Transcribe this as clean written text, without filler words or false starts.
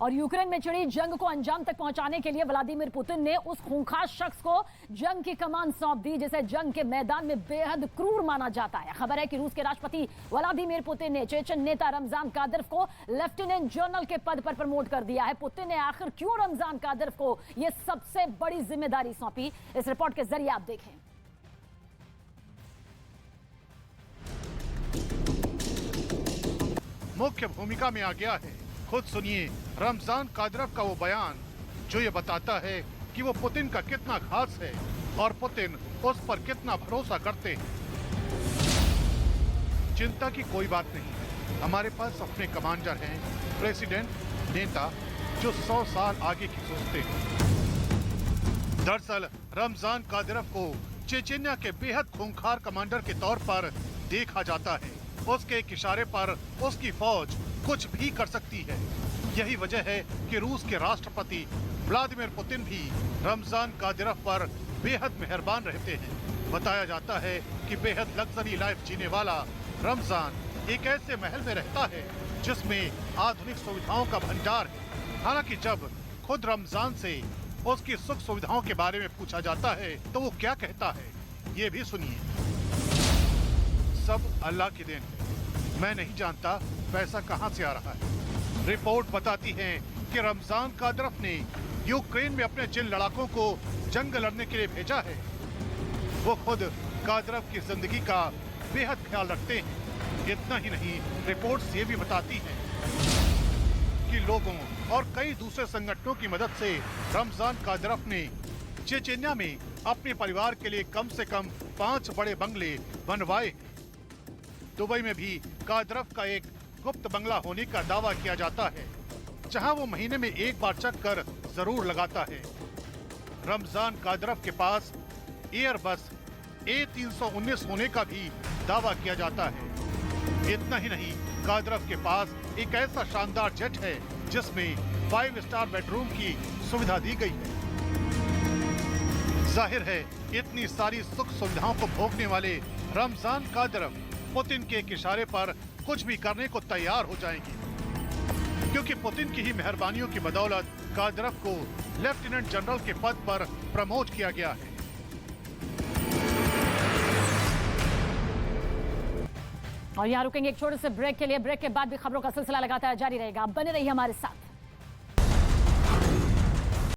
और यूक्रेन में छिड़ी जंग को अंजाम तक पहुंचाने के लिए व्लादिमीर पुतिन ने उस खूंखार शख्स को जंग की कमान सौंप दी जिसे जंग के मैदान में बेहद क्रूर माना जाता है। खबर है कि रूस के राष्ट्रपति व्लादिमीर पुतिन ने चेचन नेता रमजान कादिरोव को लेफ्टिनेंट जनरल के पद पर प्रमोट कर दिया है। पुतिन ने आखिर क्यों रमजान कादिरोव को यह सबसे बड़ी जिम्मेदारी सौंपी, इस रिपोर्ट के जरिए आप देखें। मुख्य भूमिका में आ गया है। खुद सुनिए रमजान कादिरोव का वो बयान जो ये बताता है कि वो पुतिन का कितना खास है और पुतिन उस पर कितना भरोसा करते हैं। चिंता की कोई बात नहीं है, हमारे पास अपने कमांडर हैं, प्रेसिडेंट, नेता जो 100 साल आगे की सोचते हैं। दरअसल रमजान कादिरोव को चेचेनिया के बेहद खूंखार कमांडर के तौर पर देखा जाता है। उसके एक इशारे पर उसकी फौज कुछ भी कर सकती है। यही वजह है कि रूस के राष्ट्रपति व्लादिमीर पुतिन भी रमजान कादिरोव पर बेहद मेहरबान रहते हैं। बताया जाता है कि बेहद लग्जरी लाइफ जीने वाला रमजान एक ऐसे महल में रहता है जिसमें आधुनिक सुविधाओं का भंडार है। हालांकि जब खुद रमजान से उसकी सुख सुविधाओं के बारे में पूछा जाता है तो वो क्या कहता है, ये भी सुनिए। सब अल्लाह की देन है, मैं नहीं जानता पैसा कहां से आ रहा है। रिपोर्ट बताती है कि रमजान कादिरोव ने यूक्रेन में अपने जिन लड़ाकों को जंग लड़ने के लिए भेजा है वो खुद कादिरोव की जिंदगी का बेहद ख्याल रखते हैं। इतना ही नहीं, रिपोर्ट्स ये भी बताती हैं कि लोगों और कई दूसरे संगठनों की मदद से रमजान कादिरोव ने चेचेनिया में अपने परिवार के लिए कम से कम 5 बड़े बंगले बनवाए। दुबई में भी कादिरोव का एक गुप्त बंगला होने का दावा किया जाता है जहां वो महीने में एक बार चक्कर जरूर लगाता है। रमजान कादिरोव के पास एयरबस A319 होने का भी दावा किया जाता है। इतना ही नहीं, कादिरोव के पास एक ऐसा शानदार जेट है जिसमें 5 स्टार बेडरूम की सुविधा दी गई है। जाहिर है इतनी सारी सुख सुविधाओं को भोगने वाले रमजान कादिरोव पुतिन के एक इशारे पर कुछ भी करने को तैयार हो जाएंगे, क्योंकि पुतिन की ही मेहरबानियों की बदौलत कादिरोव को लेफ्टिनेंट जनरल के पद पर प्रमोट किया गया है। और यहाँ रुकेंगे एक छोटे से ब्रेक के लिए। ब्रेक के बाद भी खबरों का सिलसिला लगातार जारी रहेगा, आप बने रहिए हमारे साथ।